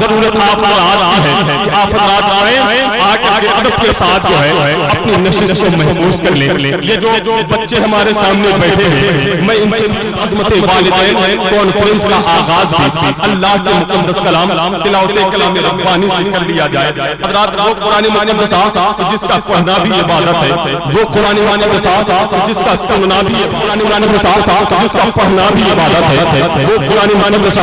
ضرورت آپ حضرات کی ہے کہ آپ حضرات آئیں آکر کے ادب کے ساتھ جو ہے اپنی نشست کو محفوظ کر لیں. یہ جو بچے ہمارے سامنے بیٹھے ہیں میں ان سے عظمت والدین کانفرنس کا آغاز بھی اللہ کے مقدس کلام تلاوت کلام ربانی سے کر لیا جائے. حضرات وہ قرآن مقدس جس کا پڑھنا بھی عبادت ہے, وہ قرآن مقدس جس کا سننا بھی قرآن مقدس جس کا پڑھنا بھی عبادت ہے, وہ قرآن مقدس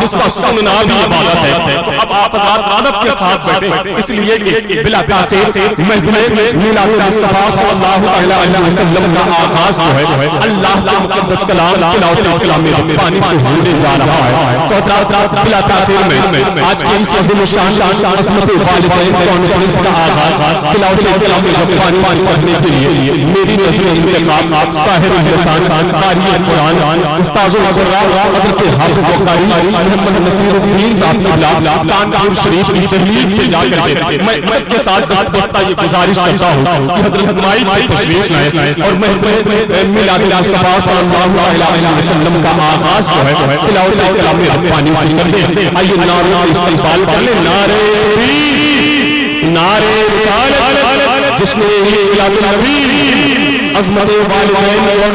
جس کا سننا بھی عبادت ہے. تو اب آپ حضرات ادب کے ساتھ بیٹھیں اس لیے کہ بلا تاخیر محفل میلاد مصطفیٰ صلی اللہ علیہ وسلم کا آغاز جو ہے اللہ کے مقدس کلام تلاوت کلام ربانی سے ہونے جا رہا ہے. تو حضرات بلا تاخیر میں آج کے اس عظیم الشان عظمت والدین کانفرنس کا آغاز تلاوت کلام ربانی سے کرنے کے لیے میری نظر انتخاب ساحر اللسان قاری قرآن استاذ الحضرات حضرت حافظ وقاری محمد نصیر الدین صاحب کانپور شریف کی دہلیز پہ جا کر کے میں ادب کے ساتھ دستہ یہ گزارش کرتا ہوں کہ حضرت مائی کی تشریف لائیں اور محفل میلاد مصطفیٰ صلی اللہ علیہ وسلم کا آغاز جو ہے تلاوت کلام ربانی سے کر دیں. آئیے نعرہ استقبال کر لیں. نعرہ تکبیر, نعرہ رسالت, جشن میلاد النبی, عظمت والدین اور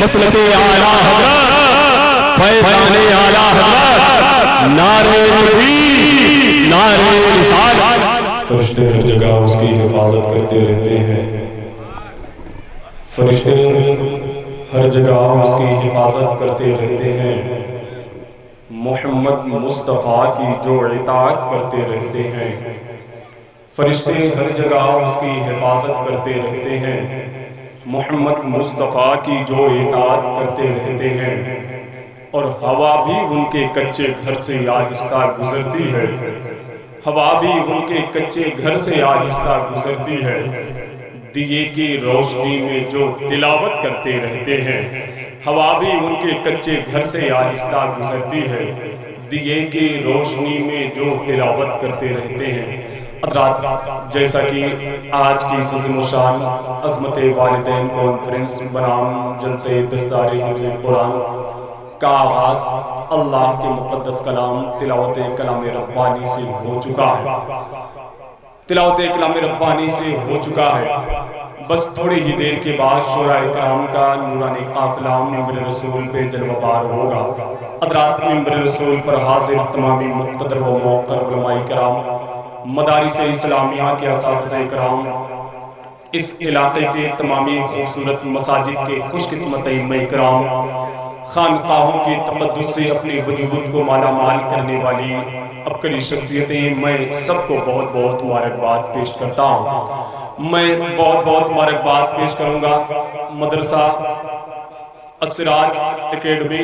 مسلک اعلیٰ حضرت, فیضان اعلیٰ حضرت, نعرہ تکبیر, نعرہ رسالت. فرشتے ہر جگہ اس کی حفاظت کرتے رہتے ہیں, فرشتے ہر جگہ اس کی حفاظت کرتے رہتے ہیں, محمد مصطفیٰ کی جو اطاعت کرتے رہتے ہیں. فرشتے ہر جگہ اس کی حفاظت کرتے رہتے ہیں, محمد مصطفیٰ کی جو اطاعت کرتے رہتے ہیں. اور ہوا بھی ان کے کچے گھر سے آہستہ گزرتی ہے, ہوا بھی ان کے کچے گھر سے آہستہ گزرتی ہے. دیے کی روشنی میں جو تلاوت کرتے رہتے ہیں, ہوا بھی ان کے کچے گھر سے آہستہ گزرتی ہے. دیے کی روشنی میں جو تلاوت کرتے رہتے ہیں. حضرات جیسا کہ آج کی عظیم الشان عظمت والدین کانفرنس بنام جلسے دستار حفظ قرآن کا آغاز اللہ کے مقدس کلام تلاوت کلام ربانی سے ہو چکا ہے, تلاوت کلام ربانی سے ہو چکا ہے. بس تھوڑی ہی دیر کے بعد شورا کرام کا نورانی قافلہ منبر رسول پہ جلوہ بار ہوگا. حضرات منبر رسول پر حاضر تمامی مقتدر و موقر علماء کرام, مدارس اسلامیہ کے اساتذہ کرام, اس علاقے کے تمامی خوبصورت مساجد کے خوش قسمت ائمہ کرام, خانقاہوں کی تقدس سے اپنے وجود کو مالا مال کرنے والی ابکری شخصیتیں, میں سب کو بہت بہت مبارکباد پیش کرتا ہوں. میں بہت بہت مبارکباد پیش کروں گا مدرسہ السراج اکیڈمی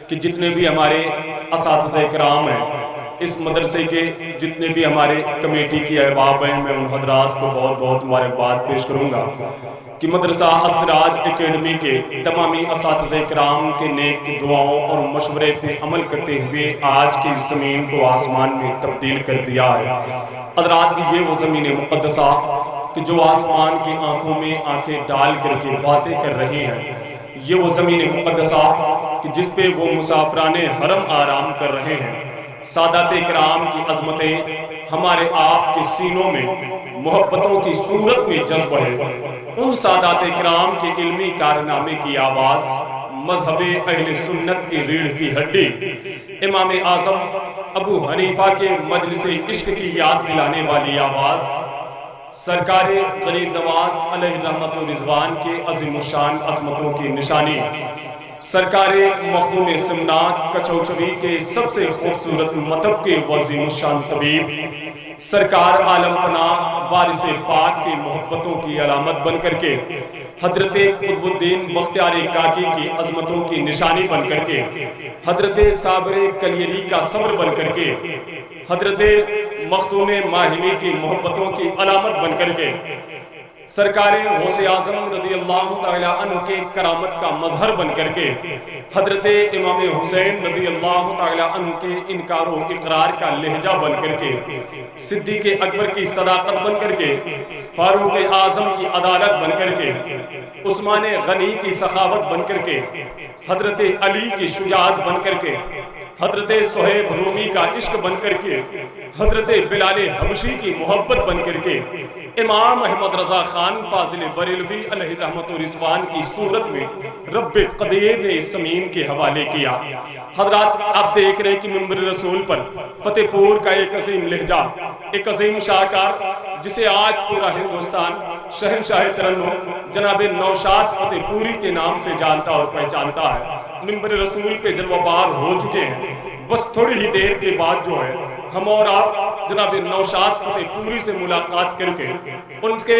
کہ جتنے بھی ہمارے اساتذہ کرام ہیں, اس مدرسے کے جتنے بھی ہمارے کمیٹی کے احباب ہیں, میں ان حضرات کو بہت بہت مبارکباد پیش کروں گا کہ مدرسہ السراج اکیڈمی کے تمامی اساتذہ کرام کے نیک دعاؤں اور مشورے پہ عمل کرتے ہوئے آج کی زمین کو آسمان میں تبدیل کر دیا ہے. حضرات یہ وہ زمین مقدسہ کہ جو آسمان کی آنکھوں میں آنکھیں ڈال کر کے باتیں کر رہے ہیں, یہ وہ زمین مقدسہ کہ جس پہ وہ مسافران حرم آرام کر رہے ہیں. سادات کرام کی عظمتیں ہمارے آپ کے سینوں میں محبتوں کی صورت میں جذب ہے. ان سادات کرام کے علمی کارنامے کی آواز, مذہب اہل سنت کی ریڑھ کی ہڈی, امام اعظم ابو حنیفہ کے مجلس عشق کی یاد دلانے والی آواز, سرکار غریب نواز علیہ رحمت و رضوان کے عظیم الشان عظمتوں کی نشانی, سرکار مخدوم سمنات کچوچوی کے سب سے خوبصورت مطب کے عظیم الشان طبیب, سرکار عالم پناہ وارث پاک کی محبتوں کی علامت بن کر کے, حضرت قطب الدین بختیار کاکی کی عظمتوں کی نشانی بن کر کے, حضرت صابر کلیری کا صبر بن کر کے, حضرت مخدوم ماہمی کی محبتوں کی علامت بن کر کے, سرکار غوث اعظم رضی اللہ تعالیٰ عنہ کے کرامت کا مظہر بن کر کے, حضرت امام حسین رضی اللہ تعالیٰ عنہ کے انکار و اقرار کا لہجہ بن کر کے, صدیق اکبر کی صداقت بن کر کے, فاروق اعظم کی عدالت بن کر کے, عثمان غنی کی سخاوت بن کر کے, حضرت علی کی شجاعت بن کر کے، حضرت صہیب رومی کا عشق بن کر کے، حضرت بلال حبشی کی محبت بن کر کے، امام احمد رضا خان فاضل بریلوی علیہ رحمت و رضوان کی صورت میں رب قدیر نے اس زمین کے حوالے کیا۔ حضرات آپ دیکھ رہے ہیں کہ منبر رسول پر فتح پور کا ایک عظیم لہجہ، ایک عظیم شاہکار جسے آج پورا ہندوستان شہنشاہ ترنم جناب نوشاد فتح پوری کے نام سے جانتا اور پہچانتا ہے، منبر رسول پہ جلوہ بار ہو چکے ہیں۔ بس تھوڑی ہی دیر کے بعد جو ہے ہم اور آپ جناب نوشاد فتح پوری سے ملاقات کر کے ان کے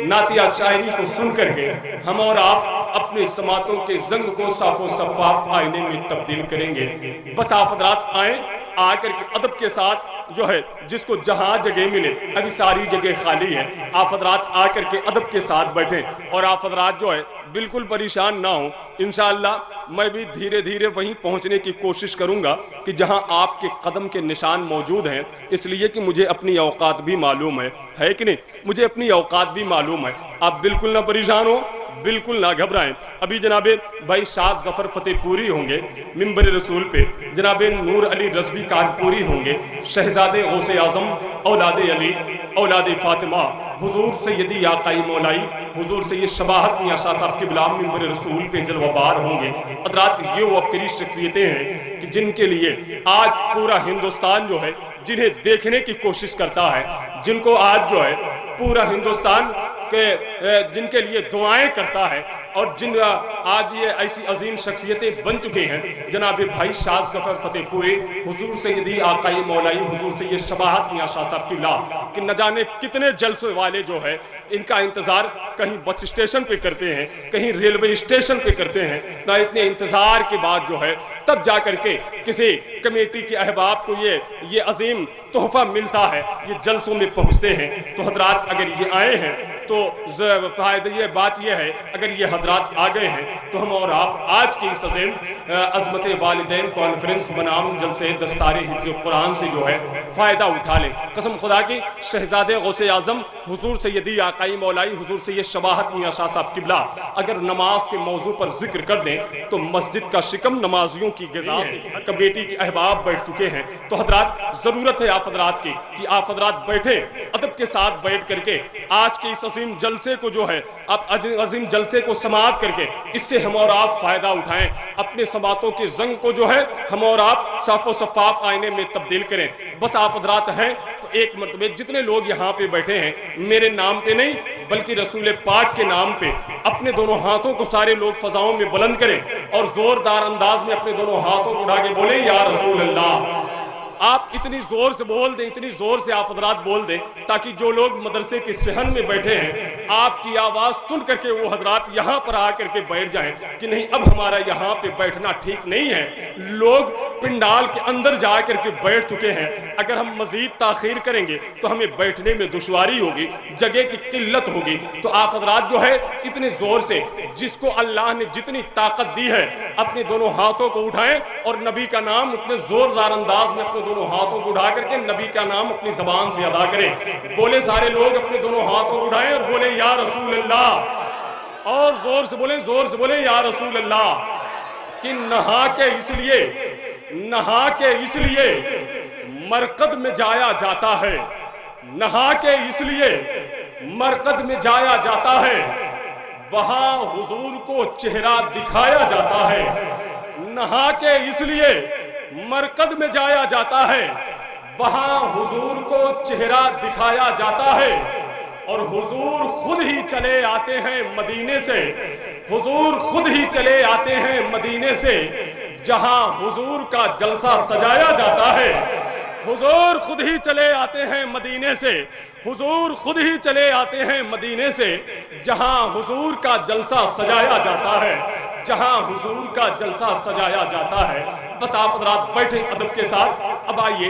نعتیہ شاعری کو سن کر کے ہم اور آپ اپنے سماعتوں کے زنگ کو صاف و شفاف آئینے میں تبدیل کریں گے۔ بس آپ حضرات آئیں، آ کر کے ادب کے ساتھ جو ہے جس کو جہاں جگہ ملے، ابھی ساری جگہ خالی ہے، آپ حضرات آ کر کے ادب کے ساتھ بیٹھیں اور آپ حضرات جو ہے بالکل پریشان نہ ہوں۔ انشاءاللہ میں بھی دھیرے دھیرے وہیں پہنچنے کی کوشش کروں گا کہ جہاں آپ کے قدم کے نشان موجود ہیں، اس لیے کہ مجھے اپنی اوقات بھی معلوم ہے کہ نہیں؟ مجھے اپنی اوقات بھی معلوم ہے۔ آپ بالکل نہ پریشان ہو، بالکل نہ گھبرائیں۔ ابھی جناب بھائی شاد ظفر فتح پوری ہوں گے منبر رسول پہ، جناب نور علی رضوی کانپوری ہوں گے، شہزادے غوث اعظم اولاد علی اولاد فاطمہ حضور سیدی آقائی مولائی حضور سید شباہت میاں شاہ صاحب قبلہ منبر رسول پہ جلوہ بار ہوں گے۔ حضرات یہ وہ عبقری شخصیتیں ہیں کہ جن کے لیے آج پورا ہندوستان جو ہے جنہیں دیکھنے کی کوشش کرتا ہے، جن کو آج جو ہے پورا ہندوستان جن کے لیے دعائیں کرتا ہے، اور جن آج یہ ایسی عظیم شخصیتیں بن چکے ہیں جناب بھائی شاد ظفر فتح پوری حضور سیدی آقائی مولائی حضور سید شباہت میاں شاہ صاحب قبلہ کہ نہ جانے کتنے جلسے والے جو ہے ان کا انتظار کہیں بس اسٹیشن پہ کرتے ہیں، کہیں ریلوے اسٹیشن پہ کرتے ہیں، نہ اتنے انتظار کے بعد جو ہے تب جا کر کے کسی کمیٹی کے احباب کو یہ عظیم تحفہ ملتا ہے، یہ جلسوں میں پہنچتے ہیں۔ تو حضرات اگر یہ آئے ہیں تو فائدہ یہ بات یہ ہے، اگر یہ حضرات آ گئے ہیں تو ہم اور آپ آج کی اس عظیم عظمت والدین کانفرنس بنام جلسے دستار حفظ قرآن سے جو ہے فائدہ اٹھا لیں۔ قسم خدا کی شہزادے غوث اعظم حضور سیدی آقائی مولائی حضور سید شباہت میاں شاہ صاحب قبلہ اگر نماز کے موضوع پر ذکر کر دیں تو مسجد کا شکم نمازیوں کی غذا سے کمیٹی کے احباب بیٹھ چکے ہیں۔ تو حضرات ضرورت ہے آپ حضرات کی کہ آپ حضرات بیٹھے ادب کے ساتھ بیٹھ کر کے آج کے اس عظیم جلسے کو جو ہے آپ عظیم جلسے کو سماعت کر کے اس سے ہم اور آپ فائدہ اٹھائیں، اپنے سماعتوں کے زنگ کو جو ہے ہم اور آپ صاف و شفاف آئینے میں تبدیل کریں۔ بس آپ حضرات ہیں تو ایک مرتبہ جتنے لوگ یہاں پہ بیٹھے ہیں میرے نام پہ نہیں بلکہ رسول پاک کے نام پہ اپنے دونوں ہاتھوں کو سارے لوگ فضاؤں میں بلند کریں اور زوردار انداز میں اپنے دونوں ہاتھوں کو اٹھا کے بولیں یا رسول اللہ۔ آپ اتنی زور سے بول دیں، اتنی زور سے آپ حضرات بول دیں تاکہ جو لوگ مدرسے کے صحن میں بیٹھے ہیں آپ کی آواز سن کر کے وہ حضرات یہاں پر آ کر کے بیٹھ جائیں کہ نہیں اب ہمارا یہاں پہ بیٹھنا ٹھیک نہیں ہے۔ لوگ پنڈال کے اندر جا کر کے بیٹھ چکے ہیں، اگر ہم مزید تاخیر کریں گے تو ہمیں بیٹھنے میں دشواری ہوگی، جگہ کی قلت ہوگی۔ تو آپ حضرات جو ہے اتنے زور سے جس کو اللہ نے جتنی طاقت دی ہے اپنے دونوں ہاتھوں کو اٹھائیں اور نبی کا نام اتنے زوردار انداز میں اپنے دونوں ہاتھوں کو اٹھا کر کے نبی کا نام اپنی زبان سے ادا کریں۔ بولے سارے لوگ اپنے دونوں ہاتھوں کو اٹھائیں اور بولیں یا رسول اللہ، اور زور سے بولیں یا رسول اللہ۔ کہ نہا کے اس لیے مرقد میں جایا جاتا ہے، نہا کے اس لیے مرقد میں جایا جاتا ہے، وہاں حضور کو چہرہ دکھایا جاتا ہے۔ نہا کے اس لیے مرقد میں جایا جاتا ہے، وہاں حضور کو چہرہ دکھایا جاتا ہے، اور حضور خود ہی چلے آتے ہیں مدینے سے، حضور خود ہی چلے آتے ہیں مدینے سے، جہاں حضور کا جلسہ سجایا جاتا ہے۔ حضور خود ہی چلے آتے ہیں مدینے سے، حضور خود ہی چلے آتے ہیں مدینے سے، جہاں حضور کا جلسہ سجایا جاتا ہے، جہاں حضور کا جلسہ سجایا جاتا ہے۔ بس آپ حضرات بیٹھیں ادب کے ساتھ۔ اب آئیے